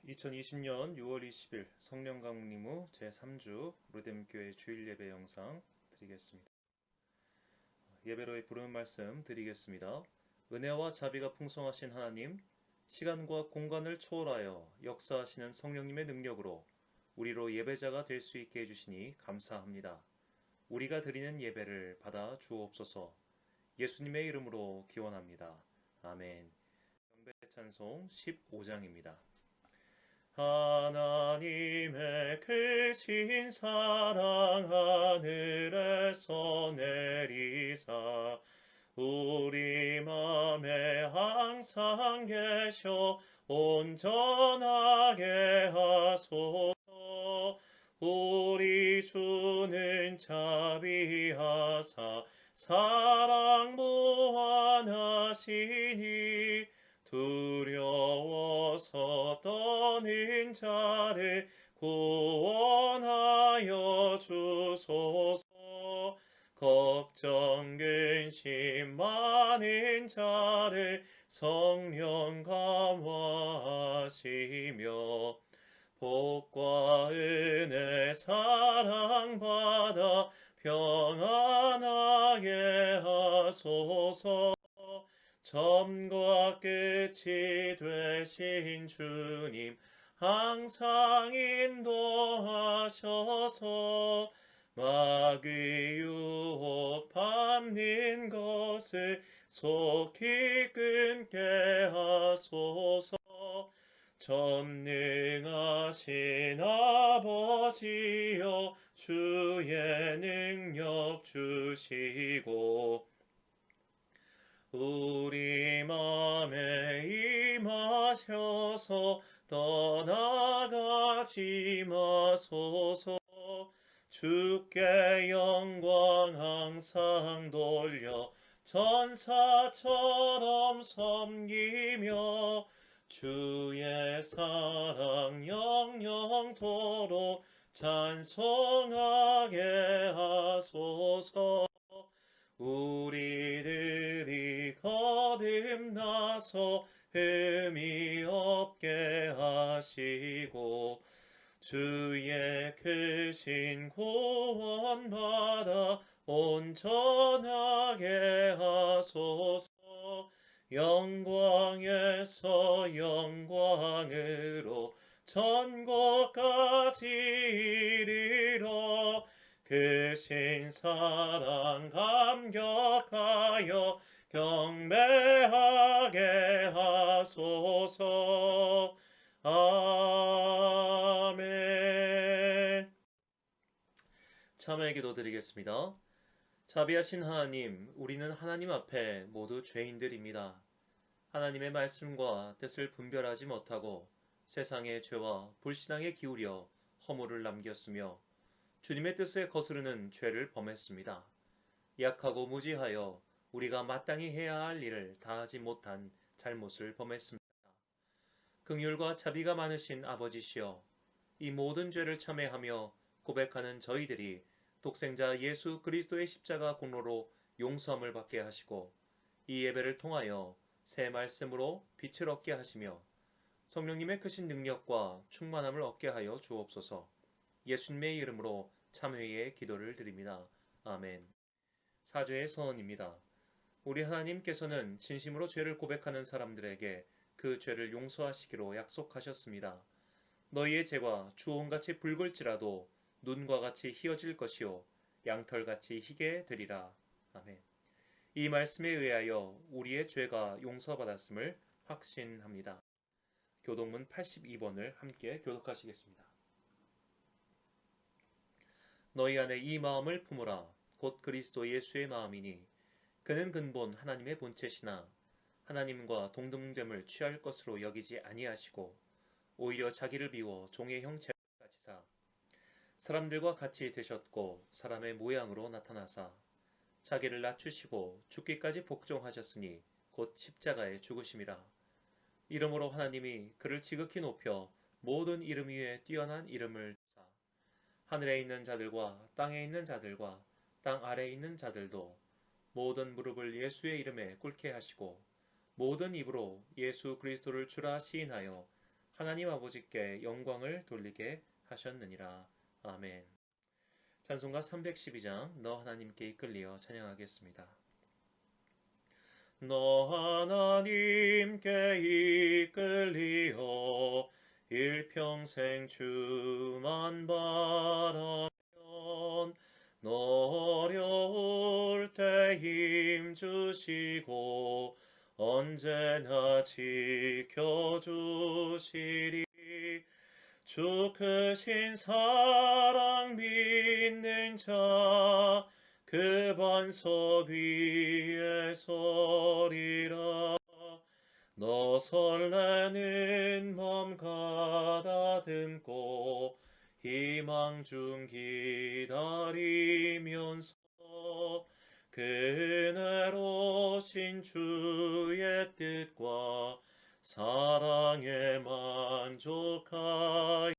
2020년 6월 20일 성령 강림 후 제3주 로뎀교회 주일 예배 영상 드리겠습니다. 예배로의 부르는 말씀 드리겠습니다. 은혜와 자비가 풍성하신 하나님, 시간과 공간을 초월하여 역사하시는 성령님의 능력으로 우리로 예배자가 될 수 있게 해주시니 감사합니다. 우리가 드리는 예배를 받아 주옵소서. 예수님의 이름으로 기원합니다. 아멘. 경배 찬송 15장입니다. 하나님의 크신 사랑 하늘에서 내리사 우리 맘에 항상 계셔 온전하게 하소서. 우리 주는 자비하사 사랑 무한하시니 두려워서 떠는 자를 구원하여 주소서. 걱정 근심 많은 자를 성령 감화하시며 복과 은혜 사랑받아 평안하게 하소서. 처음과 끝이 되신 주님 항상 인도하셔서 마귀 유혹 밟는 것을 속히 끊게 하소서. 전능하신 아버지여 주의 능력 주시고 우리 맘에 임하셔서 떠나가지 마소서. 주께 영광 항상 돌려 전사처럼 섬기며 주의 사랑 영영토록 찬송하게 하소서. 우리들이 거듭나서 흠이 없게 하시고 주의 크신 구원받아 온전하게 하소서. 영광에서 영광으로 천국까지 이르러 크신 사랑 감격하여 경배하게 하소서. 아멘. 참회 기도 드리겠습니다. 자비하신 하나님, 우리는 하나님 앞에 모두 죄인들입니다. 하나님의 말씀과 뜻을 분별하지 못하고 세상의 죄와 불신앙에 기울여 허물을 남겼으며 주님의 뜻에 거스르는 죄를 범했습니다. 약하고 무지하여 우리가 마땅히 해야 할 일을 다하지 못한 잘못을 범했습니다. 긍휼과 자비가 많으신 아버지시여, 이 모든 죄를 참회하며 고백하는 저희들이 독생자 예수 그리스도의 십자가 공로로 용서함을 받게 하시고 이 예배를 통하여 새 말씀으로 빛을 얻게 하시며 성령님의 크신 능력과 충만함을 얻게 하여 주옵소서. 예수님의 이름으로 참회의 기도를 드립니다. 아멘. 사죄의 선언입니다. 우리 하나님께서는 진심으로 죄를 고백하는 사람들에게 그 죄를 용서하시기로 약속하셨습니다. 너희의 죄가 주홍같이 붉을지라도 눈과 같이 희어질 것이요 양털같이 희게 되리라. 아멘. 이 말씀에 의하여 우리의 죄가 용서받았음을 확신합니다. 교독문 82번을 함께 교독하시겠습니다. 너희 안에 이 마음을 품으라. 곧 그리스도 예수의 마음이니 그는 근본 하나님의 본체시나 하나님과 동등됨을 취할 것으로 여기지 아니하시고 오히려 자기를 비워 종의 형체를 가지사 사람들과 같이 되셨고 사람의 모양으로 나타나사 자기를 낮추시고 죽기까지 복종하셨으니 곧 십자가에 죽으심이라. 이러므로 하나님이 그를 지극히 높여 모든 이름 위에 뛰어난 이름을 주사 하늘에 있는 자들과 땅에 있는 자들과 땅 아래에 있는 자들도 모든 무릎을 예수의 이름에 꿇게 하시고 모든 입으로 예수 그리스도를 주라 시인하여 하나님 아버지께 영광을 돌리게 하셨느니라. 아멘. 찬송가 312장 너 하나님께 이끌리어 찬양하겠습니다. 너 하나님께 이끌리어 일평생 주만 바라면 너 어려울 때 힘주시고 언제나 지켜주시리. 주 크신 사랑 믿는 자 그 반석 위에 서리라. 너 설레는 맘 가다듬고 희망 중 기다리면서 그 은혜로신 주의 뜻과 사랑에 만족하여라.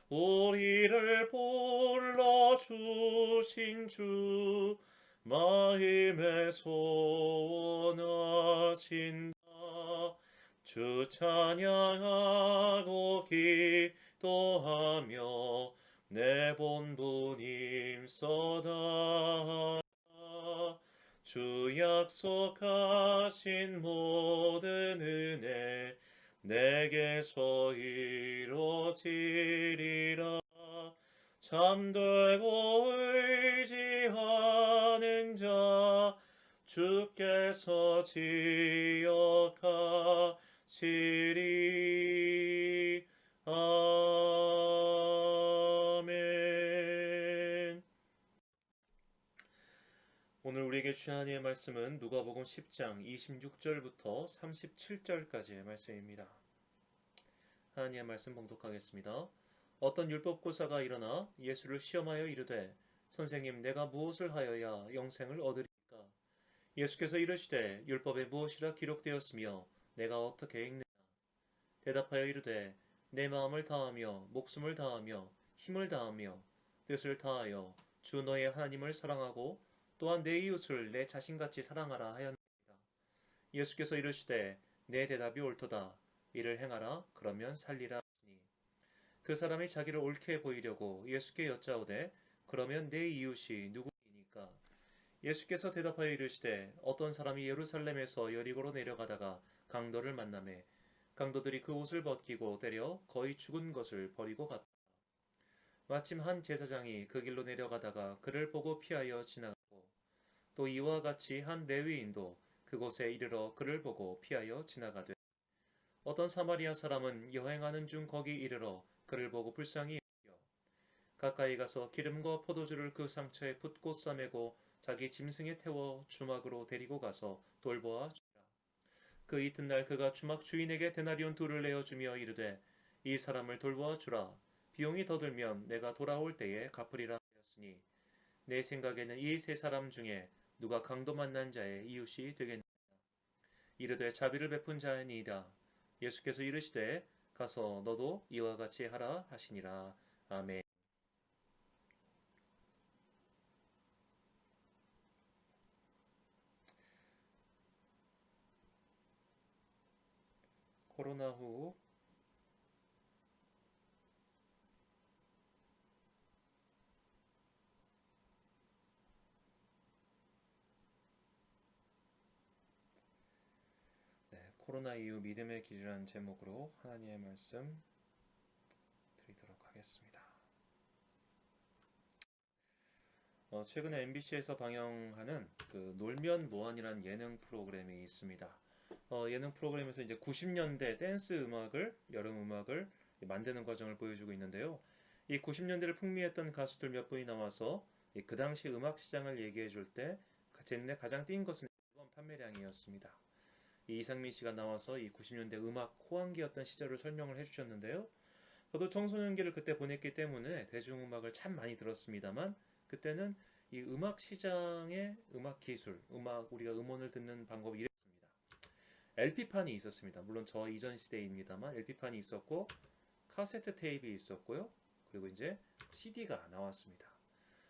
우리를 불러주신 주 마음에 소원하신다. 주 찬양하고 기도하며 내 본분 힘써다. 주 약속하신 모든 은혜 내게서 이루어지리라. 잠들고 의지하는 자 주께서 지역하시리. 아멘. 오늘 우리에게 주신 하나님의 말씀은 누가복음 10장 26절부터 37절까지의 말씀입니다. 하나님의 말씀 봉독하겠습니다. 어떤 율법교사가 일어나 예수를 시험하여 이르되 선생님 내가 무엇을 하여야 영생을 얻으리까? 예수께서 이르시되 율법에 무엇이라 기록되었으며 내가 어떻게 읽느냐? 대답하여 이르되 내 마음을 다하며 목숨을 다하며 힘을 다하며 뜻을 다하여 주 너의 하나님을 사랑하고 또한 내 이웃을 내 자신같이 사랑하라 하였느니라. 예수께서 이르시되 내 대답이 옳도다. 이를 행하라. 그러면 살리라 하시니 그 사람이 자기를 옳게 보이려고 예수께 여짜오되 그러면 내 이웃이 누구이니까? 예수께서 대답하여 이르시되 어떤 사람이 예루살렘에서 여리고로 내려가다가 강도를 만나매 강도들이 그 옷을 벗기고 때려 거의 죽은 것을 버리고 갔다. 마침 한 제사장이 그 길로 내려가다가 그를 보고 피하여 지나가고 또 이와 같이 한 레위인도 그곳에 이르러 그를 보고 피하여 지나가되 어떤 사마리아 사람은 여행하는 중 거기 이르러 그를 보고 불쌍히 여겨 가까이 가서 기름과 포도주를 그 상처에 붓고 싸매고 자기 짐승에 태워 주막으로 데리고 가서 돌보아 주니라. 그 이튿날 그가 주막 주인에게 데나리온 둘을 내어주며 이르되 이 사람을 돌보아 주라. 비용이 더 들면 내가 돌아올 때에 갚으리라 하였으니 내 생각에는 이 세 사람 중에 누가 강도 만난 자의 이웃이 되겠느냐? 이르되 자비를 베푼 자니이다. 예수께서 이르시되 가서 너도 이와 같이 하라 하시니라. 아멘. 코로나 후 코로나 이후 믿음의 길이라는 제목으로 하나님의 말씀 드리도록 하겠습니다. 최근에 MBC에서 방영하는 그 놀면 뭐하니라는 예능 프로그램이 있습니다. 예능 프로그램에서 이제 90년대 댄스 음악을 여름 음악을 만드는 과정을 보여주고 있는데요. 이 90년대를 풍미했던 가수들 몇 분이 나와서 그 당시 음악 시장을 얘기해 줄 때 제 눈에 가장 띈 것은 앨범 판매량이었습니다. 이상민 씨가 나와서 이 90년대 음악 호황기였던 시절을 설명을 해주셨는데요. 저도 청소년기를 그때 보냈기 때문에 대중음악을 참 많이 들었습니다만 그때는 이 음악 시장의 음악 기술, 우리가 음원을 듣는 방법이 이랬습니다. LP판이 있었습니다. 물론 저 이전 시대입니다만 LP판이 있었고 카세트 테이프 있었고요. 그리고 이제 CD가 나왔습니다.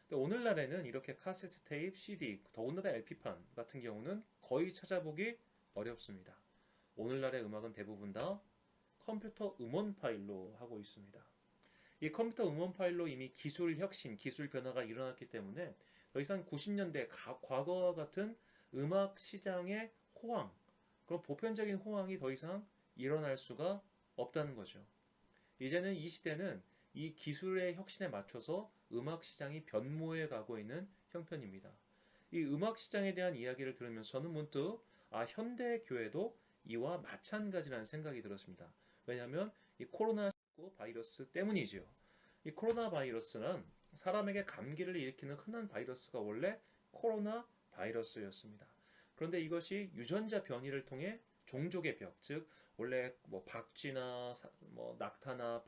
근데 오늘날에는 이렇게 카세트 테이프, CD, 더군다나 LP판 같은 경우는 거의 찾아보기 어렵습니다. 오늘날의 음악은 대부분 다 컴퓨터 음원 파일로 하고 있습니다. 이 컴퓨터 음원 파일로 이미 기술 혁신, 기술 변화가 일어났기 때문에 더 이상 90년대 과거와 같은 음악 시장의 호황, 그런 보편적인 호황이 더 이상 일어날 수가 없다는 거죠. 이제는 이 시대는 이 기술의 혁신에 맞춰서 음악 시장이 변모해 가고 있는 형편입니다. 이 음악 시장에 대한 이야기를 들으면서 저는 문득 현대 교회도 이와 마찬가지라는 생각이 들었습니다. 왜냐하면 이 코로나19 바이러스 때문이지요. 이 코로나 바이러스는 사람에게 감기를 일으키는 흔한 바이러스가 원래 코로나 바이러스였습니다. 그런데 이것이 유전자 변이를 통해 종족의 벽, 즉 원래 뭐 박쥐나 뭐 낙타나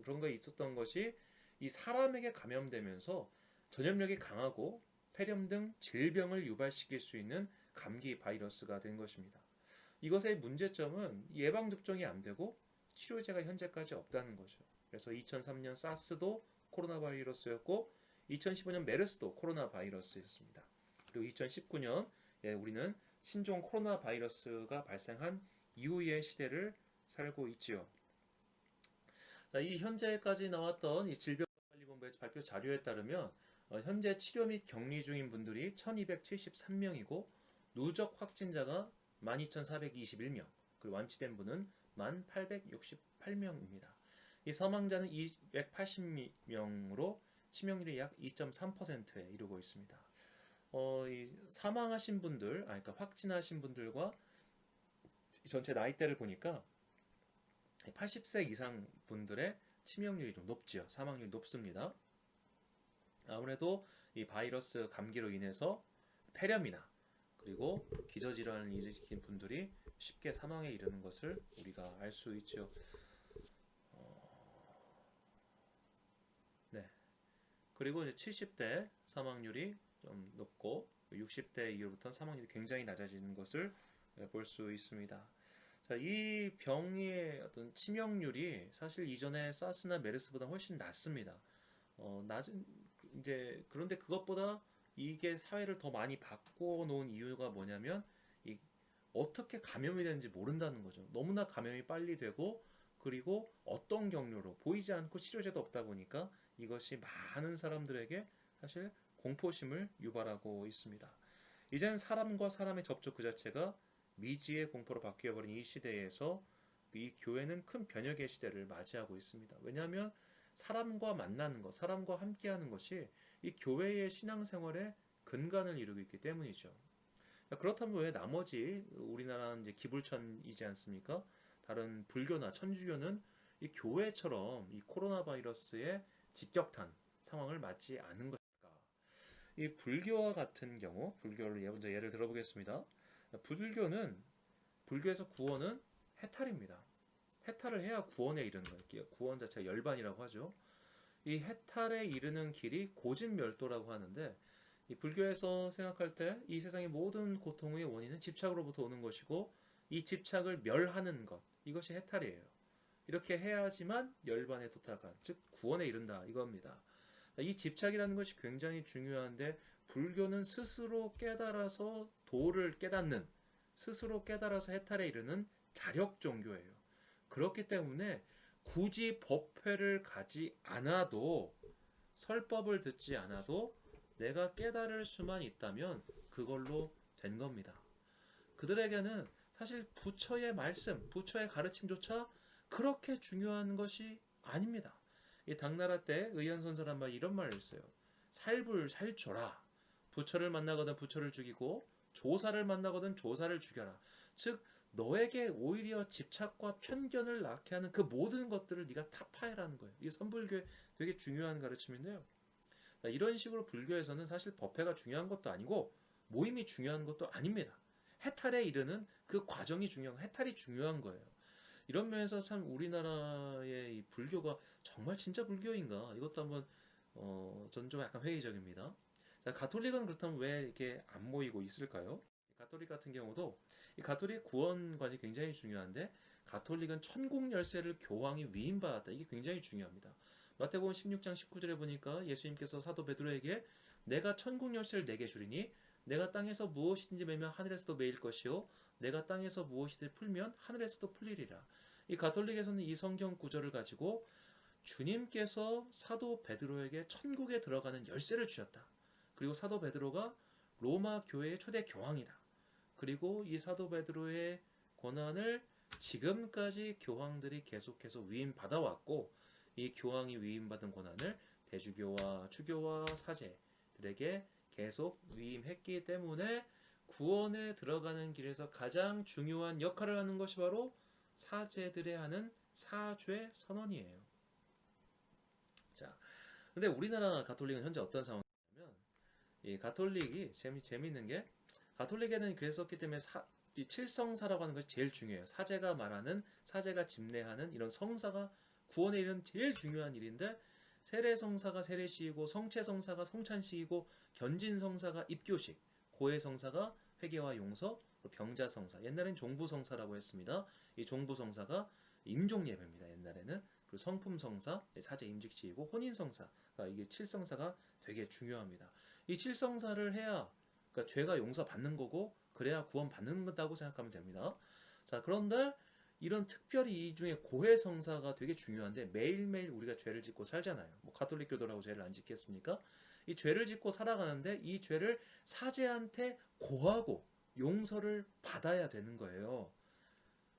그런 거 있었던 것이 이 사람에게 감염되면서 전염력이 강하고 폐렴 등 질병을 유발시킬 수 있는 감기 바이러스가 된 것입니다. 이것의 문제점은 예방 접종이 안 되고 치료제가 현재까지 없다는 거죠. 그래서 2003년 사스도 코로나 바이러스였고 2015년 메르스도 코로나 바이러스였습니다. 그리고 2019년 우리는 신종 코로나 바이러스가 발생한 이후의 시대를 살고 있지요. 자, 이 현재까지 나왔던 이 질병관리본부에서 발표 자료에 따르면 현재 치료 및 격리 중인 분들이 1273명이고 누적 확진자가 12,421명, 그리고 완치된 분은 1,868명입니다. 이 사망자는 280명으로 치명률이 약 2.3%에 이르고 있습니다. 이 사망하신 분들, 그러니까 확진하신 분들과 전체 나이대를 보니까 80세 이상 분들의 치명률이 좀 높지요. 사망률이 높습니다. 아무래도 이 바이러스 감기로 인해서 폐렴이나 그리고 기저질환을 일으킨 분들이 쉽게 사망에 이르는 것을 우리가 알 수 있죠. 네. 그리고 이제 70대 사망률이 좀 높고 60대 이후부터는 사망률이 굉장히 낮아지는 것을 볼 수 있습니다. 자, 이 병의 어떤 치명률이 사실 이전에 사스나 메르스보다 훨씬 낮습니다. 낮은 이제 그런데 그것보다 이게 사회를 더 많이 바꿔 놓은 이유가 뭐냐면 이 어떻게 감염이 되는지 모른다는 거죠. 너무나 감염이 빨리 되고 그리고 어떤 경로로 보이지 않고 치료제도 없다 보니까 이것이 많은 사람들에게 사실 공포심을 유발하고 있습니다. 이제는 사람과 사람의 접촉 그 자체가 미지의 공포로 바뀌어버린 이 시대에서 이 교회는 큰 변혁의 시대를 맞이하고 있습니다. 왜냐하면 사람과 만나는 것, 사람과 함께하는 것이 이 교회의 신앙생활의 근간을 이루고 있기 때문이죠. 그렇다면 왜 나머지 우리나라는 이제 기불천이지 않습니까? 다른 불교나 천주교는 이 교회처럼 이 코로나 바이러스의 직격탄 상황을 맞지 않은 것일까? 이 불교와 같은 경우, 불교를 먼저 예를 들어보겠습니다. 불교에서 구원은 해탈입니다. 해탈을 해야 구원에 이르는 거예요. 구원 자체가 열반이라고 하죠. 이 해탈에 이르는 길이 고진멸도라고 하는데 이 불교에서 생각할 때 이 세상의 모든 고통의 원인은 집착으로부터 오는 것이고 이 집착을 멸하는 것, 이것이 해탈이에요. 이렇게 해야지만 열반에 도달한, 즉 구원에 이른다 이겁니다. 이 집착이라는 것이 굉장히 중요한데 불교는 스스로 깨달아서 도를 깨닫는, 스스로 깨달아서 해탈에 이르는 자력 종교예요. 그렇기 때문에 굳이 법회를 가지 않아도, 설법을 듣지 않아도 내가 깨달을 수만 있다면 그걸로 된 겁니다. 그들에게는 사실 부처의 말씀, 부처의 가르침조차 그렇게 중요한 것이 아닙니다. 이 당나라 때 의연선설한 말 이런 말을 했어요. 살불살조라. 부처를 만나거든 부처를 죽이고 조사를 만나거든 조사를 죽여라. 즉 너에게 오히려 집착과 편견을 낳게 하는 그 모든 것들을 네가 타파해라는 거예요. 이 선불교의 되게 중요한 가르침인데요. 이런 식으로 불교에서는 사실 법회가 중요한 것도 아니고 모임이 중요한 것도 아닙니다. 해탈에 이르는 그 과정이 중요한, 해탈이 중요한 거예요. 이런 면에서 참 우리나라의 이 불교가 정말 진짜 불교인가? 이것도 한번 전 좀 약간 회의적입니다. 자, 가톨릭은 그렇다면 왜 이렇게 안 모이고 있을까요? 가톨릭 같은 경우도 이 가톨릭 구원관이 굉장히 중요한데 가톨릭은 천국 열쇠를 교황이 위임받았다. 이게 굉장히 중요합니다. 마태복음 16장 19절에 보니까 예수님께서 사도 베드로에게 내가 천국 열쇠를 내게 주리니 내가 땅에서 무엇이든지 매면 하늘에서도 매일 것이요 내가 땅에서 무엇이든지 풀면 하늘에서도 풀리리라. 이 가톨릭에서는 이 성경 구절을 가지고 주님께서 사도 베드로에게 천국에 들어가는 열쇠를 주셨다. 그리고 사도 베드로가 로마 교회의 초대 교황이다. 그리고 이 사도 베드로의 권한을 지금까지 교황들이 계속해서 위임받아왔고, 이 교황이 위임받은 권한을 대주교와 추교와 사제들에게 계속 위임했기 때문에 구원에 들어가는 길에서 가장 중요한 역할을 하는 것이 바로 사제들의 하는 사죄 선언이에요. 자, 근데 우리나라 가톨릭은 현재 어떤 상황이냐면, 이 가톨릭이 재미있는 게, 가톨릭에는 그랬었기 때문에 이 칠성사라고 하는 것이 제일 중요해요. 사제가 말하는, 사제가 집례하는 이런 성사가 구원에 이르는 제일 중요한 일인데, 세례성사가 세례식이고, 성체성사가 성찬식이고, 견진성사가 입교식, 고해성사가 회개와 용서, 병자성사, 옛날엔 종부성사라고 했습니다. 이 종부성사가 임종예배입니다. 옛날에는. 그리고 성품성사, 사제 임직식이고, 혼인성사가, 이게 칠성사가 되게 중요합니다. 이 칠성사를 해야, 그러니까 죄가 용서받는 거고, 그래야 구원 받는다고 생각하면 됩니다. 자, 그런데 이런 특별히 이 중에 고해성사가 되게 중요한데, 매일매일 우리가 죄를 짓고 살잖아요. 뭐 가톨릭 교도라고 죄를 안 짓겠습니까? 이 죄를 짓고 살아가는데 이 죄를 사제한테 고하고 용서를 받아야 되는 거예요.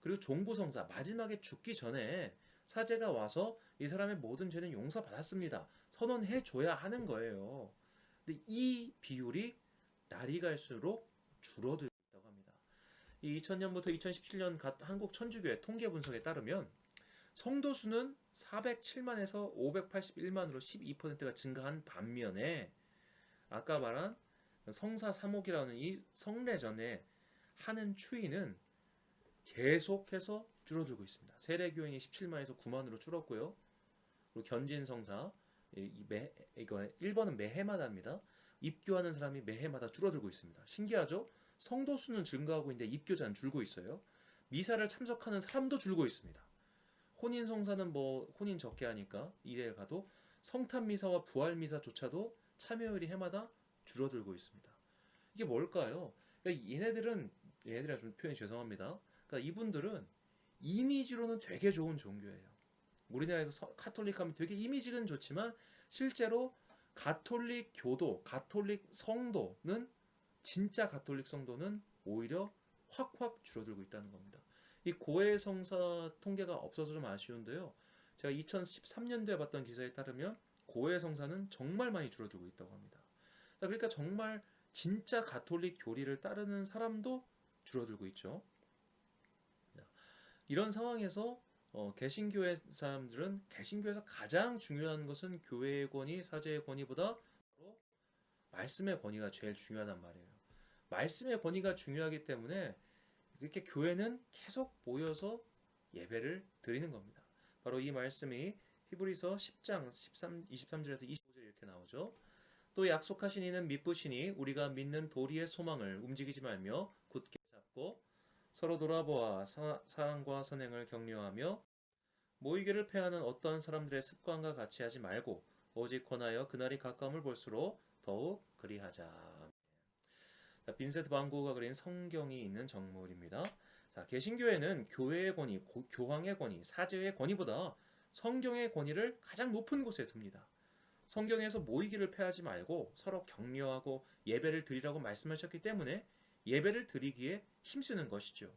그리고 종부성사, 마지막에 죽기 전에 사제가 와서 이 사람의 모든 죄는 용서받았습니다. 선언해 줘야 하는 거예요. 근데 이 비율이 날이 갈수록 줄어들고 있다고 합니다. 이 2000년부터 2017년 한국 천주교회 통계 분석에 따르면 성도 수는 407만에서 581만으로 12%가 증가한 반면에, 아까 말한 성사 사목이라는 이 성례전에 하는 추이는 계속해서 줄어들고 있습니다. 세례교인이 17만에서 9만으로 줄었고요. 그리고 견진성사, 이거 1번은 매해마다입니다. 입교하는 사람이 매해마다 줄어들고 있습니다. 신기하죠? 성도 수는 증가하고 있는데 입교자는 줄고 있어요. 미사를 참석하는 사람도 줄고 있습니다. 혼인성사는 뭐 혼인 적게 하니까 이래 가도 성탄미사와 부활미사조차도 참여율이 해마다 줄어들고 있습니다. 이게 뭘까요? 그러니까 얘네들은 좀 표현이 죄송합니다. 그러니까 이분들은 이미지로는 되게 좋은 종교예요. 우리나라에서 카톨릭 하면 되게 이미지는 좋지만 실제로 가톨릭 교도, 가톨릭 성도는, 진짜 가톨릭 성도는 오히려 확확 줄어들고 있다는 겁니다. 이 고해성사 통계가 없어서 좀 아쉬운데요. 제가 2013년도에 봤던 기사에 따르면 고해성사는 정말 많이 줄어들고 있다고 합니다. 그러니까 정말 진짜 가톨릭 교리를 따르는 사람도 줄어들고 있죠. 이런 상황에서 개신교회 사람들은 개신교에서 가장 중요한 것은 교회의 권위, 사제의 권위보다 바로 말씀의 권위가 제일 중요하단 말이에요. 말씀의 권위가 중요하기 때문에 이렇게 교회는 계속 모여서 예배를 드리는 겁니다. 바로 이 말씀이 히브리서 10장 23절에서 25절 이렇게 나오죠. 또 약속하신 이는 미쁘시니 우리가 믿는 도리의 소망을 움직이지 말며 굳게 잡고 서로 돌아보아 사랑과 선행을 격려하며 모이기를 패하는 어떤 사람들의 습관과 같이 하지 말고 오직 권하여 그날이 가까움을 볼수록 더욱 그리하자. 자, 빈센트 반 고흐가 그린 성경이 있는 정물입니다. 자, 개신교회는 교회의 권위, 교황의 권위, 사제의 권위보다 성경의 권위를 가장 높은 곳에 둡니다. 성경에서 모이기를 패하지 말고 서로 격려하고 예배를 드리라고 말씀하셨기 때문에 예배를 드리기에 힘쓰는 것이죠.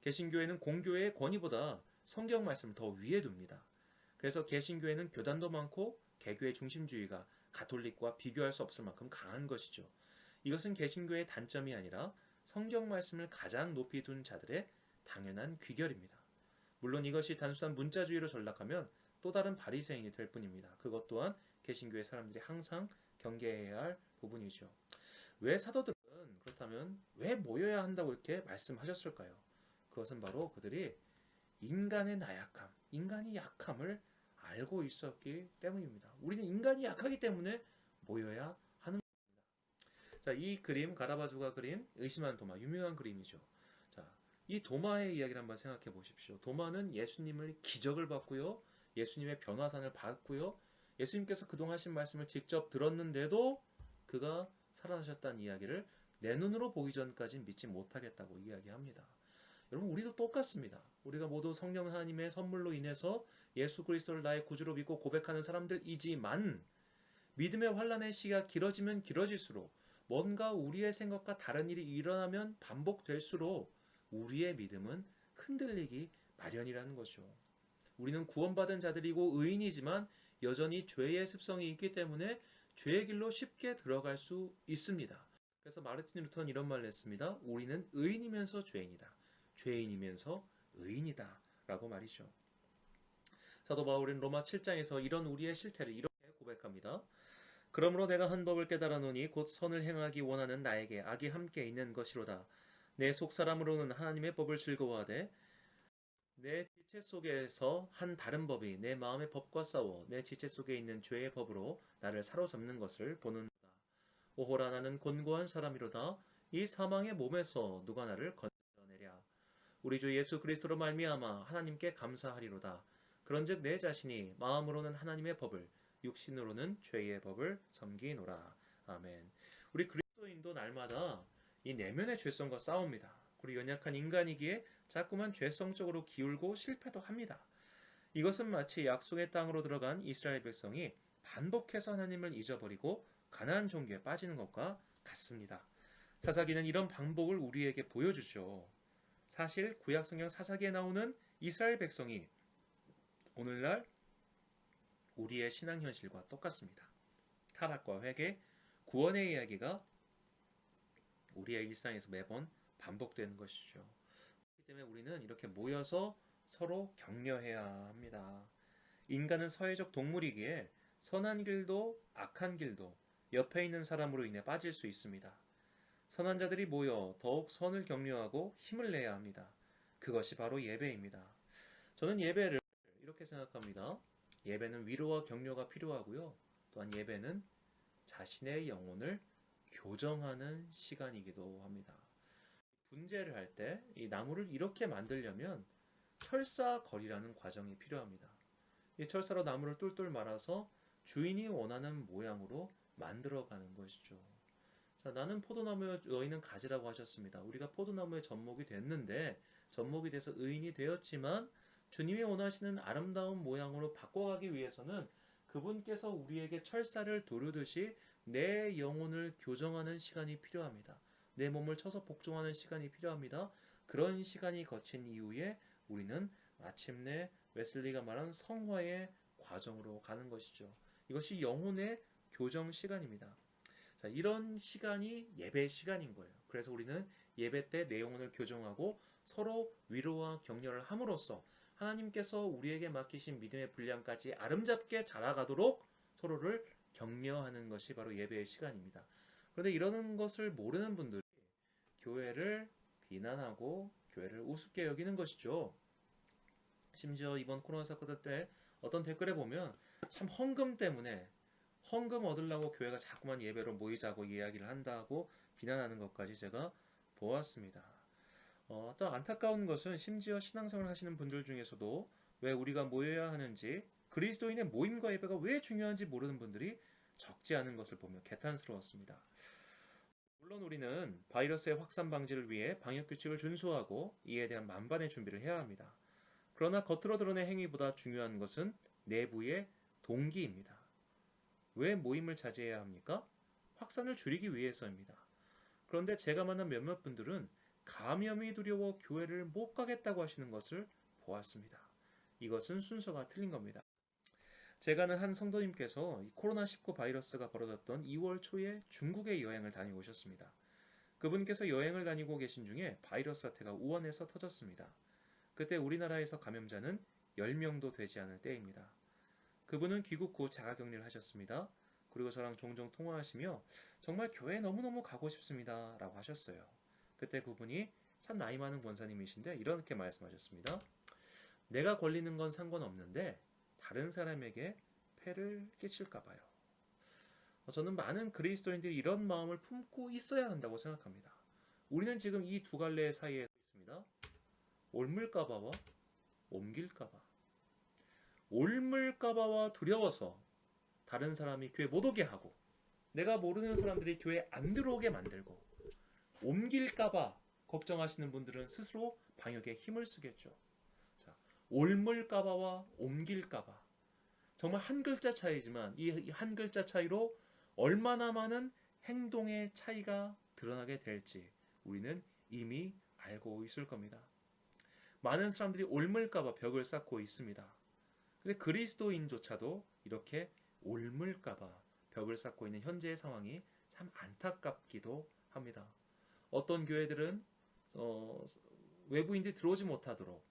개신교회는 공교회의 권위보다 성경 말씀을 더 위에 둡니다. 그래서 개신교회는 교단도 많고 개교의 중심주의가 가톨릭과 비교할 수 없을 만큼 강한 것이죠. 이것은 개신교의 단점이 아니라 성경 말씀을 가장 높이 둔 자들의 당연한 귀결입니다. 물론 이것이 단순한 문자주의로 전락하면 또 다른 바리새인이 될 뿐입니다. 그것 또한 개신교의 사람들이 항상 경계해야 할 부분이죠. 왜 사도들은 그렇다면 왜 모여야 한다고 이렇게 말씀하셨을까요? 그것은 바로 그들이 인간의 나약함, 인간이 약함을 알고 있었기 때문입니다. 우리는 인간이 약하기 때문에 모여야 하는 겁니다. 자, 이 그림 가라바조가 그린 의심하는 도마, 유명한 그림이죠. 자, 이 도마의 이야기를 한번 생각해 보십시오. 도마는 예수님을 기적을 받고요, 예수님의 변화산을 받고요, 예수님께서 그동안 하신 말씀을 직접 들었는데도 그가 살아나셨다는 이야기를 내 눈으로 보기 전까지 믿지 못하겠다고 이야기합니다. 여러분 우리도 똑같습니다. 우리가 모두 성령 하나님의 선물로 인해서 예수 그리스도를 나의 구주로 믿고 고백하는 사람들이지만 믿음의 환란의 시기가 길어지면 길어질수록 뭔가 우리의 생각과 다른 일이 일어나면 반복될수록 우리의 믿음은 흔들리기 마련이라는 것이죠. 우리는 구원받은 자들이고 의인이지만 여전히 죄의 습성이 있기 때문에 죄의 길로 쉽게 들어갈 수 있습니다. 그래서 마르틴 루터는 이런 말을 했습니다. 우리는 의인이면서 죄인이다. 죄인이면서 의인이다. 라고 말이죠. 사도 바울은 로마 7장에서 이런 우리의 실태를 이렇게 고백합니다. 그러므로 내가 한 법을 깨달아노니 곧 선을 행하기 원하는 나에게 악이 함께 있는 것이로다. 내 속사람으로는 하나님의 법을 즐거워하되 내 지체 속에서 한 다른 법이 내 마음의 법과 싸워 내 지체 속에 있는 죄의 법으로 나를 사로잡는 것을 보는도다. 오호라 나는 곤고한 사람이로다. 이 사망의 몸에서 누가 나를 건져내랴. 우리 주 예수 그리스도로 말미암아 하나님께 감사하리로다. 그런즉 내 자신이 마음으로는 하나님의 법을 육신으로는 죄의 법을 섬기노라. 아멘. 우리 그리스도인도 날마다 이 내면의 죄성과 싸웁니다. 그리고 연약한 인간이기에 자꾸만 죄성적으로 기울고 실패도 합니다. 이것은 마치 약속의 땅으로 들어간 이스라엘 백성이 반복해서 하나님을 잊어버리고 가나안 종교에 빠지는 것과 같습니다. 사사기는 이런 반복을 우리에게 보여주죠. 사실 구약성경 사사기에 나오는 이스라엘 백성이 오늘날 우리의 신앙 현실과 똑같습니다. 타락과 회개, 구원의 이야기가 우리의 일상에서 매번 반복되는 것이죠. 그렇기 때문에 우리는 이렇게 모여서 서로 격려해야 합니다. 인간은 사회적 동물이기에 선한 길도 악한 길도 옆에 있는 사람으로 인해 빠질 수 있습니다. 선한 자들이 모여 더욱 선을 격려하고 힘을 내야 합니다. 그것이 바로 예배입니다. 저는 예배를 이렇게 생각합니다. 예배는 위로와 격려가 필요하고요. 또한 예배는 자신의 영혼을 교정하는 시간이기도 합니다. 분재를 할 때 이 나무를 이렇게 만들려면 철사거리라는 과정이 필요합니다. 이 철사로 나무를 똘똘 말아서 주인이 원하는 모양으로 만들어가는 것이죠. 자, 나는 포도나무여 너희는 가지라고 하셨습니다. 우리가 포도나무의 접목이 됐는데 접목이 돼서 의인이 되었지만 주님이 원하시는 아름다운 모양으로 바꿔가기 위해서는 그분께서 우리에게 철사를 두르듯이 내 영혼을 교정하는 시간이 필요합니다. 내 몸을 쳐서 복종하는 시간이 필요합니다. 그런 시간이 거친 이후에 우리는 마침내 웨슬리가 말한 성화의 과정으로 가는 것이죠. 이것이 영혼의 교정 시간입니다. 자, 이런 시간이 예배 시간인 거예요. 그래서 우리는 예배 때 내 영혼을 교정하고 서로 위로와 격려를 함으로써 하나님께서 우리에게 맡기신 믿음의 분량까지 아름답게 자라가도록 서로를 격려하는 것이 바로 예배의 시간입니다. 그런데 이러는 것을 모르는 분들이 교회를 비난하고 교회를 우습게 여기는 것이죠. 심지어 이번 코로나 사건 때 어떤 댓글에 보면 참 헌금 때문에 헌금 얻으려고 교회가 자꾸만 예배로 모이자고 이야기를 한다고 비난하는 것까지 제가 보았습니다. 또 안타까운 것은 심지어 신앙생활을 하시는 분들 중에서도 왜 우리가 모여야 하는지 그리스도인의 모임과 예배가 왜 중요한지 모르는 분들이 적지 않은 것을 보며 개탄스러웠습니다. 물론 우리는 바이러스의 확산 방지를 위해 방역규칙을 준수하고 이에 대한 만반의 준비를 해야 합니다. 그러나 겉으로 드러낸 행위보다 중요한 것은 내부의 동기입니다. 왜 모임을 자제해야 합니까? 확산을 줄이기 위해서입니다. 그런데 제가 만난 몇몇 분들은 감염이 두려워 교회를 못 가겠다고 하시는 것을 보았습니다. 이것은 순서가 틀린 겁니다. 제가 아는 한 성도님께서 코로나19 바이러스가 벌어졌던 2월 초에 중국에 여행을 다녀오셨습니다. 그분께서 여행을 다니고 계신 중에 바이러스 사태가 우한에서 터졌습니다. 그때 우리나라에서 감염자는 10명도 되지 않을 때입니다. 그분은 귀국 후 자가격리를 하셨습니다. 그리고 저랑 종종 통화하시며 정말 교회에 너무너무 가고 싶습니다 라고 하셨어요. 그때 그분이 참 나이 많은 권사님이신데 이렇게 말씀하셨습니다. 내가 걸리는 건 상관없는데 다른 사람에게 폐를 끼칠까 봐요. 저는 많은 그리스도인들이 이런 마음을 품고 있어야 한다고 생각합니다. 우리는 지금 이 두 갈래 사이에 있습니다. 옮을까봐와 옮길까봐. 옮을까봐와 두려워서 다른 사람이 교회 못 오게 하고 내가 모르는 사람들이 교회 안 들어오게 만들고 옮길까봐 걱정하시는 분들은 스스로 방역에 힘을 쓰겠죠. 자, 옮을까봐와 옮길까봐. 정말 한 글자 차이지만 이 한 글자 차이로 얼마나 많은 행동의 차이가 드러나게 될지 우리는 이미 알고 있을 겁니다. 많은 사람들이 옮을까봐 벽을 쌓고 있습니다. 근데 그리스도인조차도 이렇게 옮을까봐 벽을 쌓고 있는 현재의 상황이 참 안타깝기도 합니다. 어떤 교회들은 외부인들이 들어오지 못하도록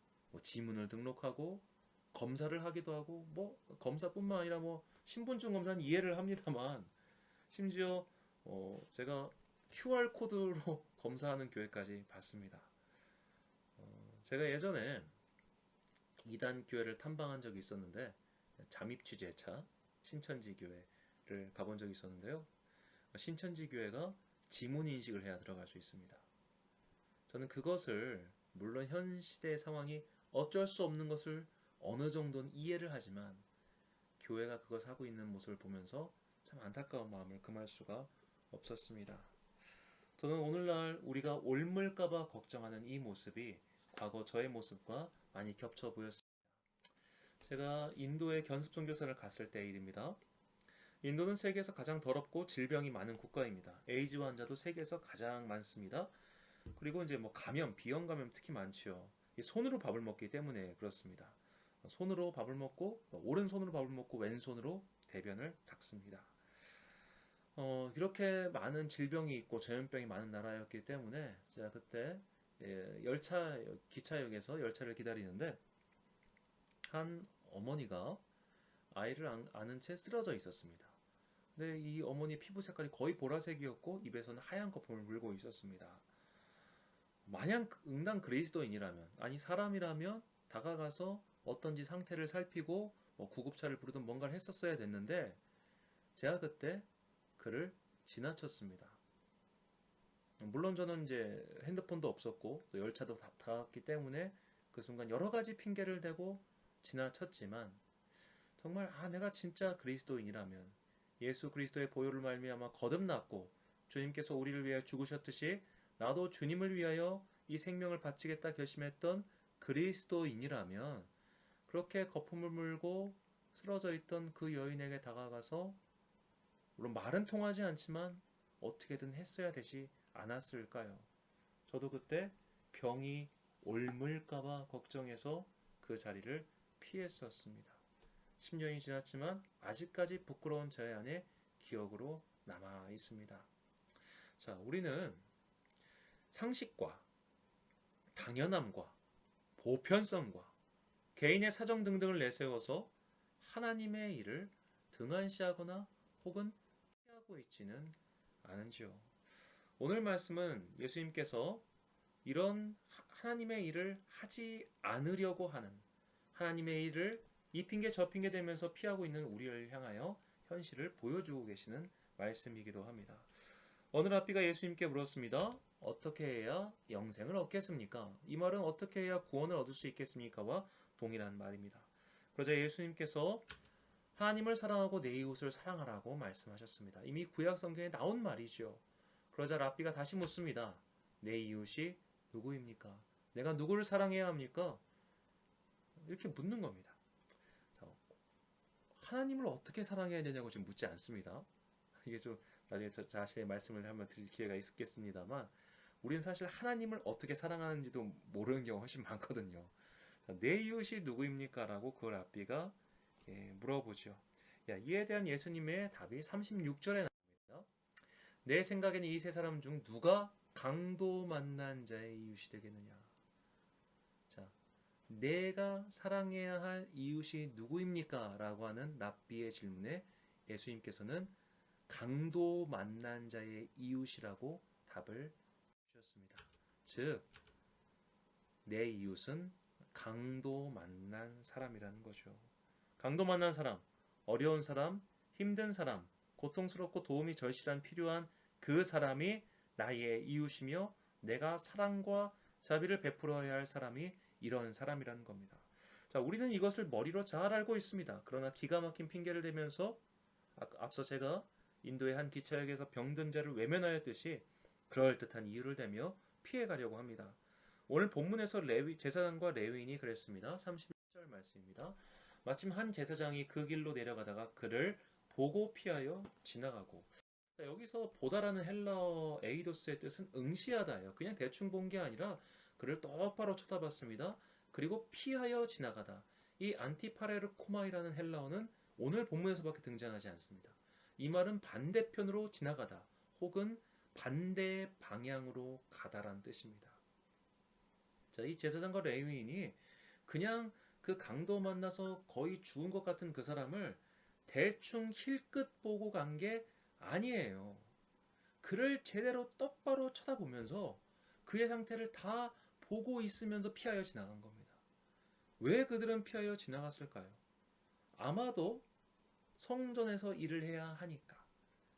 지문을 등록하고 검사를 하기도 하고 검사뿐만 아니라 신분증 검사는 이해를 합니다만 심지어 제가 QR 코드로 검사하는 교회까지 봤습니다. 제가 예전에 이단 교회를 탐방한 적이 있었는데 잠입 취재차 신천지 교회를 가본 적이 있었는데요. 신천지 교회가 지문 인식을 해야 들어갈 수 있습니다. 저는 그것을 물론 현 시대의 상황이 어쩔 수 없는 것을 어느 정도는 이해를 하지만 교회가 그것을 하고 있는 모습을 보면서 참 안타까운 마음을 금할 수가 없었습니다. 저는 오늘날 우리가 옮을까봐 걱정하는 이 모습이 과거 저의 모습과 많이 겹쳐 보였습니다. 제가 인도에 견습 선교사를 갔을 때 일입니다. 인도는 세계에서 가장 더럽고 질병이 많은 국가입니다. 에이즈 환자도 세계에서 가장 많습니다. 그리고 이제 감염, 비형 감염 특히 많지요. 손으로 밥을 먹기 때문에 그렇습니다. 손으로 밥을 먹고 오른손으로 밥을 먹고 왼손으로 대변을 닦습니다. 이렇게 많은 질병이 있고 전염병이 많은 나라였기 때문에 제가 그때 기차역에서 열차를 기다리는데 한 어머니가 아이를 안은 채 쓰러져 있었습니다. 근데 이 어머니 피부 색깔이 거의 보라색이었고 입에서는 하얀 거품을 물고 있었습니다. 만약 응당 그리스도인이라면 아니 사람이라면 다가가서 어떤지 상태를 살피고 구급차를 부르든 뭔가를 했었어야 됐는데 제가 그때 그를 지나쳤습니다. 물론 저는 이제 핸드폰도 없었고 또 열차도 다 탔기 때문에 그 순간 여러 가지 핑계를 대고 지나쳤지만 정말 내가 진짜 그리스도인이라면 예수 그리스도의 보혈을 말미암아 거듭났고 주님께서 우리를 위하여 죽으셨듯이 나도 주님을 위하여 이 생명을 바치겠다 결심했던 그리스도인이라면 그렇게 거품을 물고 쓰러져 있던 그 여인에게 다가가서 물론 말은 통하지 않지만 어떻게든 했어야 되지 않았을까요? 저도 그때 병이 옮을까봐 걱정해서 그 자리를 피했었습니다. 10년이 지났지만 아직까지 부끄러운 저의 안에 기억으로 남아 있습니다. 자, 우리는 상식과 당연함과 보편성과 개인의 사정 등등을 내세워서 하나님의 일을 등한시하거나 혹은 피하고 있지는 않은지요. 오늘 말씀은 예수님께서 이런 하나님의 일을 하지 않으려고 하는 하나님의 일을 이 핑계 저 핑계 대면서 피하고 있는 우리를 향하여 현실을 보여주고 계시는 말씀이기도 합니다. 어느 랍비가 예수님께 물었습니다. 어떻게 해야 영생을 얻겠습니까? 이 말은 어떻게 해야 구원을 얻을 수 있겠습니까?와 동일한 말입니다. 그러자 예수님께서 하나님을 사랑하고 내 이웃을 사랑하라고 말씀하셨습니다. 이미 구약 성경에 나온 말이죠. 그러자 랍비가 다시 묻습니다. 내 이웃이 누구입니까? 내가 누구를 사랑해야 합니까? 이렇게 묻는 겁니다. 하나님을 어떻게 사랑해야 되냐고 지금 묻지 않습니다. 이게 좀 나중에 자신의 말씀을 한번 드릴 기회가 있겠습니다만 우리는 사실 하나님을 어떻게 사랑하는지도 모르는 경우가 훨씬 많거든요. 내 이웃이 누구입니까? 라고 그 랍비가 물어보죠. 이에 대한 예수님의 답이 36절에 나옵니다. 내 생각에는 이 세 사람 중 누가 강도 만난 자의 이웃이 되겠느냐. 자, 내가 사랑해야 할 이웃이 누구입니까? 라고 하는 랍비의 질문에 예수님께서는 강도 만난 자의 이웃이라고 답을 주셨습니다. 즉, 내 이웃은 강도 만난 사람이라는 거죠. 강도 만난 사람, 어려운 사람, 힘든 사람, 고통스럽고 도움이 절실한 필요한 그 사람이 나의 이웃이며 내가 사랑과 자비를 베풀어야 할 사람이 이런 사람이라는 겁니다. 자, 우리는 이것을 머리로 잘 알고 있습니다. 그러나 기가 막힌 핑계를 대면서 앞서 제가 인도의 한 기차역에서 병든 자를 외면하였듯이 그럴듯한 이유를 대며 피해 가려고 합니다. 오늘 본문에서 제사장과 레위인이 그랬습니다. 31절 말씀입니다. 마침 한 제사장이 그 길로 내려가다가 그를 보고 피하여 지나가고. 여기서 보다라는 헬라어 에이도스의 뜻은 응시하다예요. 그냥 대충 본 게 아니라 그를 똑바로 쳐다봤습니다. 그리고 피하여 지나가다. 이 안티파레르코마이라는 헬라어는 오늘 본문에서밖에 등장하지 않습니다. 이 말은 반대편으로 지나가다 혹은 반대 방향으로 가다라는 뜻입니다. 자, 이 제사장과 레위인이 그냥 그 강도 만나서 거의 죽은 것 같은 그 사람을 대충 힐끗 보고 간 게 아니에요. 그를 제대로 똑바로 쳐다보면서 그의 상태를 다 보고 있으면서 피하여 지나간 겁니다. 왜 그들은 피하여 지나갔을까요? 아마도 성전에서 일을 해야 하니까.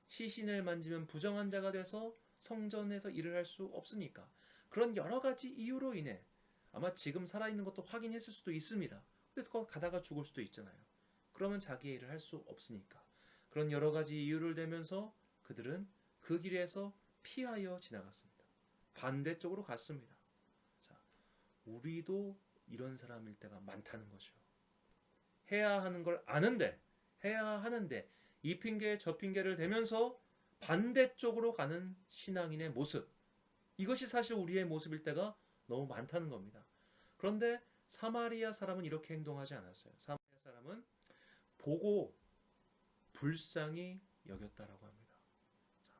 시신을 만지면 부정한 자가 돼서 성전에서 일을 할 수 없으니까. 그런 여러 가지 이유로 인해 아마 지금 살아있는 것도 확인했을 수도 있습니다. 근데 가다가 죽을 수도 있잖아요. 그러면 자기의 일을 할 수 없으니까. 그런 여러 가지 이유를 대면서 그들은 그 길에서 피하여 지나갔습니다. 반대쪽으로 갔습니다. 자, 우리도 이런 사람일 때가 많다는 거죠. 해야 하는 걸 아는데, 해야 하는데 이 핑계 저 핑계를 대면서 반대쪽으로 가는 신앙인의 모습. 이것이 사실 우리의 모습일 때가 너무 많다는 겁니다. 그런데 사마리아 사람은 이렇게 행동하지 않았어요. 사마리아 사람은 보고 불쌍히 여겼다라고 합니다. 자,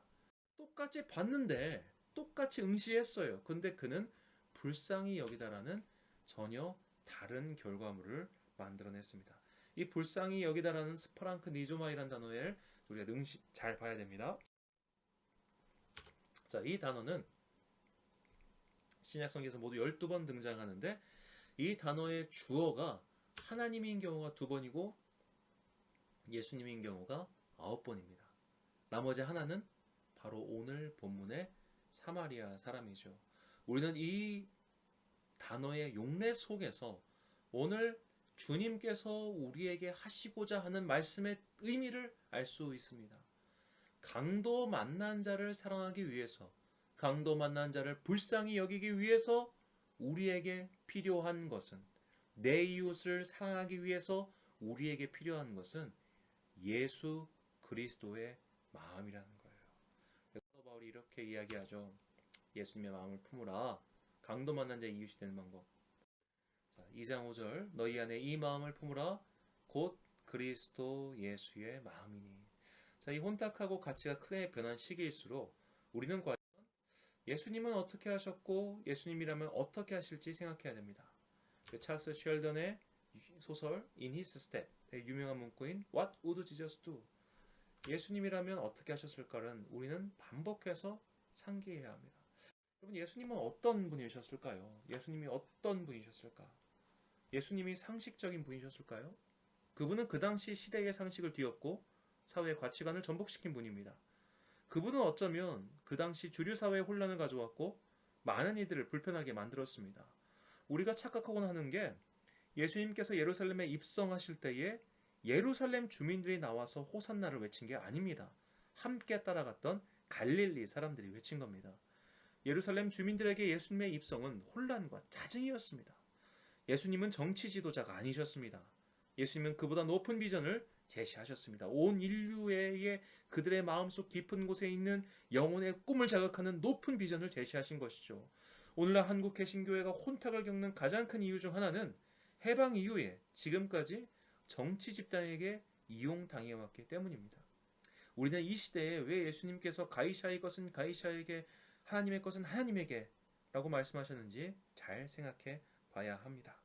똑같이 봤는데 똑같이 응시했어요. 근데 그는 불쌍히 여기다라는 전혀 다른 결과물을 만들어냈습니다. 이 불쌍히 여기다라는 스파랑크 니조마이라는 단어를 우리가 잘 봐야 됩니다. 자, 이 단어는 신약성경에서 모두 12번 등장하는데 이 단어의 주어가 하나님인 경우가 2번이고 예수님인 경우가 9번입니다. 나머지 하나는 바로 오늘 본문의 사마리아 사람이죠. 우리는 이 단어의 용례 속에서 오늘 주님께서 우리에게 하시고자 하는 말씀의 의미를 알 수 있습니다. 강도 만난 자를 사랑하기 위해서, 강도 만난 자를 불쌍히 여기기 위해서 우리에게 필요한 것은, 내 이웃을 사랑하기 위해서 우리에게 필요한 것은 예수 그리스도의 마음이라는 거예요. 사도 바울이 이렇게 이야기하죠. 예수님의 마음을 품으라. 강도 만난 자의 이웃이 되는 방법. 자, 2장 5절 너희 안에 이 마음을 품으라. 곧 그리스도 예수의 마음이니. 자, 이 혼탁하고 가치가 크게 변한 시기일수록 우리는 과연 예수님은 어떻게 하셨고 예수님이라면 어떻게 하실지 생각해야 됩니다. 찰스 쉘던의 소설 In His Step의 유명한 문구인 What would Jesus do? 예수님이라면 어떻게 하셨을까를 우리는 반복해서 상기해야 합니다. 여러분, 예수님은 어떤 분이셨을까요? 예수님이 어떤 분이셨을까? 예수님이 상식적인 분이셨을까요? 그분은 그 당시 시대의 상식을 뒤엎고 사회의 가치관을 전복시킨 분입니다. 그분은 어쩌면 그 당시 주류 사회의 혼란을 가져왔고 많은 이들을 불편하게 만들었습니다. 우리가 착각하곤 하는 게 예수님께서 예루살렘에 입성하실 때에 예루살렘 주민들이 나와서 호산나를 외친 게 아닙니다. 함께 따라갔던 갈릴리 사람들이 외친 겁니다. 예루살렘 주민들에게 예수님의 입성은 혼란과 짜증이었습니다. 예수님은 정치 지도자가 아니셨습니다. 예수님은 그보다 높은 비전을 제시하셨습니다. 온 인류의 그들의 마음속 깊은 곳에 있는 영혼의 꿈을 자극하는 높은 비전을 제시하신 것이죠. 오늘날 한국 개신교회가 혼탁을 겪는 가장 큰 이유 중 하나는 해방 이후에 지금까지 정치 집단에게 이용당해왔기 때문입니다. 우리는 이 시대에 왜 예수님께서 가이사의 것은 가이사에게 하나님의 것은 하나님에게 라고 말씀하셨는지 잘 생각해 봐야 합니다.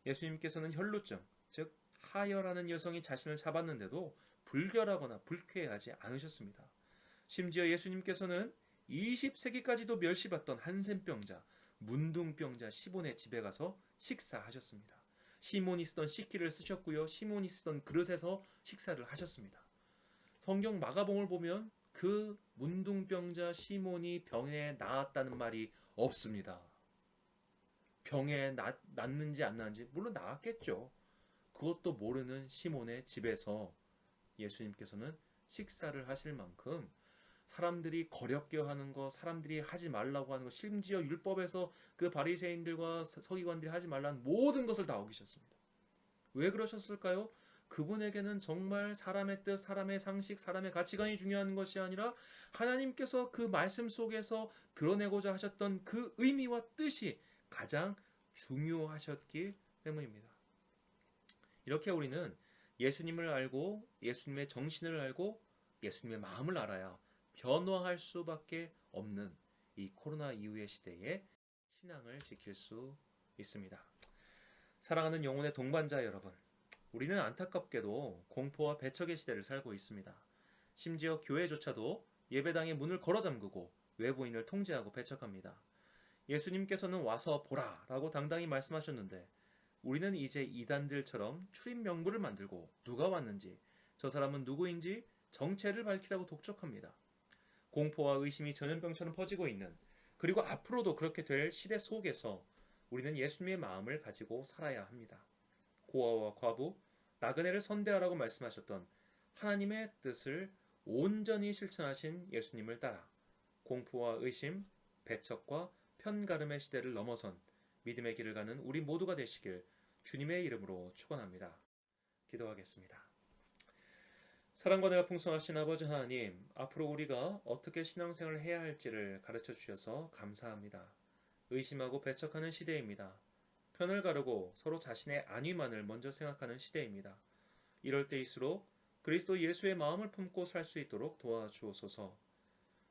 예수님께서는 혈루증, 즉 하여라는 여성이 자신을 잡았는데도 불결하거나 불쾌하지 않으셨습니다. 심지어 예수님께서는 20세기까지도 멸시받던 한센병자, 문둥병자 시몬의 집에 가서 식사하셨습니다. 시몬이 쓰던 식기를 쓰셨고요. 시몬이 쓰던 그릇에서 식사를 하셨습니다. 성경 마가복음을 보면 그 문둥병자 시몬이 병에 나았다는 말이 없습니다. 병에 낫는지 안 낫는지 물론 나았겠죠. 그것도 모르는 시몬의 집에서 예수님께서는 식사를 하실 만큼 사람들이 거렵게 하는 거, 사람들이 하지 말라고 하는 거, 심지어 율법에서 그 바리새인들과 서기관들이 하지 말라는 모든 것을 다 어기셨습니다. 왜 그러셨을까요? 그분에게는 정말 사람의 뜻, 사람의 상식, 사람의 가치관이 중요한 것이 아니라 하나님께서 그 말씀 속에서 드러내고자 하셨던 그 의미와 뜻이 가장 중요하셨기 때문입니다. 이렇게 우리는 예수님을 알고 예수님의 정신을 알고 예수님의 마음을 알아야 변화할 수밖에 없는 이 코로나 이후의 시대에 신앙을 지킬 수 있습니다. 사랑하는 영혼의 동반자 여러분, 우리는 안타깝게도 공포와 배척의 시대를 살고 있습니다. 심지어 교회조차도 예배당의 문을 걸어 잠그고 외부인을 통제하고 배척합니다. 예수님께서는 와서 보라 라고 당당히 말씀하셨는데 우리는 이제 이단들처럼 출입 명부를 만들고 누가 왔는지 저 사람은 누구인지 정체를 밝히라고 독촉합니다. 공포와 의심이 전염병처럼 퍼지고 있는 그리고 앞으로도 그렇게 될 시대 속에서 우리는 예수님의 마음을 가지고 살아야 합니다. 고아와 과부, 나그네를 선대하라고 말씀하셨던 하나님의 뜻을 온전히 실천하신 예수님을 따라 공포와 의심, 배척과 편가름의 시대를 넘어선 믿음의 길을 가는 우리 모두가 되시길 주님의 이름으로 축원합니다. 기도하겠습니다. 사랑과 내가 풍성하신 아버지 하나님, 앞으로 우리가 어떻게 신앙생활을 해야 할지를 가르쳐 주셔서 감사합니다. 의심하고 배척하는 시대입니다. 편을 가르고 서로 자신의 안위만을 먼저 생각하는 시대입니다. 이럴 때일수록 그리스도 예수의 마음을 품고 살 수 있도록 도와주옵소서.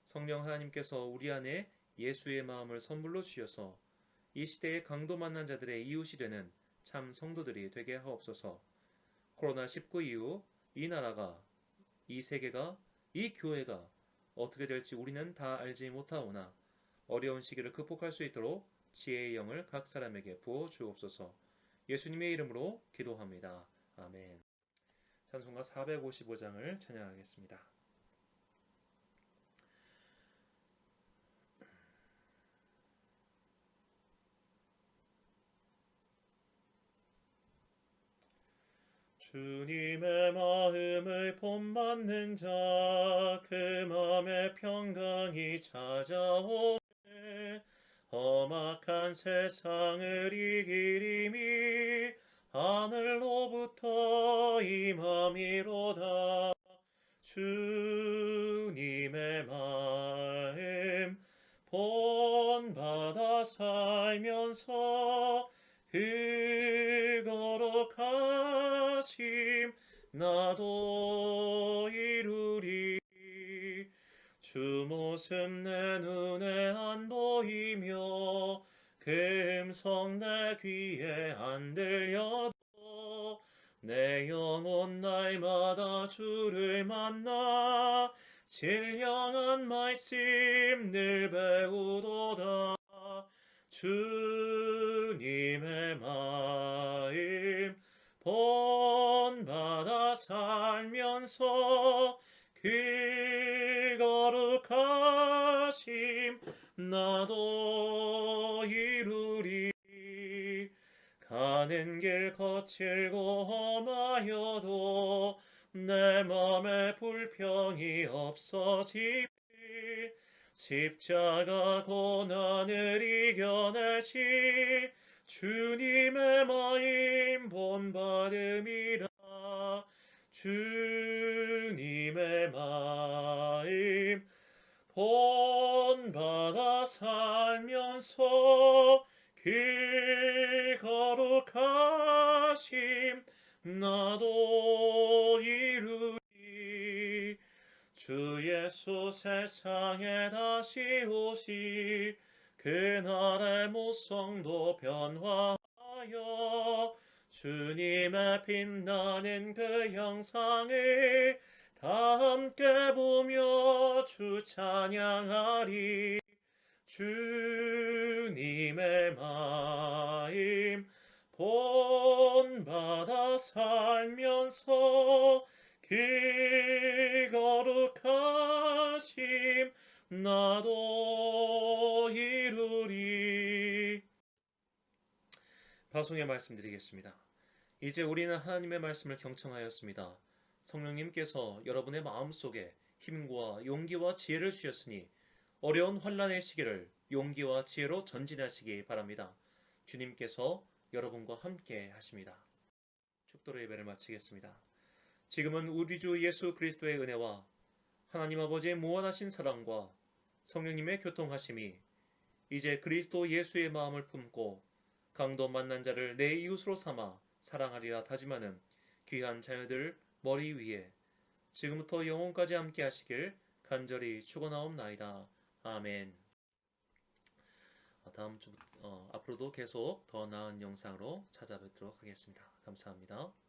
성령 하나님께서 우리 안에 예수의 마음을 선물로 주셔서 이 시대의 강도 만난 자들의 이웃이 되는 참 성도들이 되게 하옵소서. 코로나19 이후 이 나라가, 이 세계가, 이 교회가 어떻게 될지 우리는 다 알지 못하오나 어려운 시기를 극복할 수 있도록 지혜의 영을 각 사람에게 부어 주옵소서. 예수님의 이름으로 기도합니다. 아멘. 찬송가 455장을 찬양하겠습니다. 주님의 마음을 본받는 자 그 마음에 평강이 찾아오네. 험악한 세상을 이길 힘이 하늘로부터 임함이로다. 주님의 마음 본받아 살면서 그 거룩하심 나도 이루리. 주 모습 내 눈에 안 보이며 그 음성 내 귀에 안 들려도 내 영혼 날마다 주를 만나 신령한 말씀 늘 배우도다. 주님의 마음 본받아 살면서 그 거룩하심 나도 이루리. 가는 길 거칠고 험하여도 내 맘에 불평이 없어지리. 십자가 고난을 이겨내시 주님의 마음 본받음이라. 주님의 마음 본받아 살면서 그 거룩하심 나도 이루리. 주 예수 세상에 다시 오시 그날의 무성도 변화하여 주님의 빛나는 그 형상을 다 함께 보며 주 찬양하리. 주님의 마음 본받아 살면서 그 거룩하심 나도 이루리. 방송에 말씀드리겠습니다. 이제 우리는 하나님의 말씀을 경청하였습니다. 성령님께서 여러분의 마음속에 힘과 용기와 지혜를 주셨으니 어려운 환난의 시기를 용기와 지혜로 전진하시기 바랍니다. 주님께서 여러분과 함께 하십니다. 축도로 예배를 마치겠습니다. 지금은 우리 주 예수 그리스도의 은혜와 하나님 아버지의 무한하신 사랑과 성령님의 교통하심이 이제 그리스도 예수의 마음을 품고 강도 만난 자를 내 이웃으로 삼아 사랑하리라 다짐하는 귀한 자녀들 머리 위에 지금부터 영원까지 함께 하시길 간절히 축원하옵나이다. 아멘. 다음 주 앞으로도 계속 더 나은 영상으로 찾아뵙도록 하겠습니다. 감사합니다.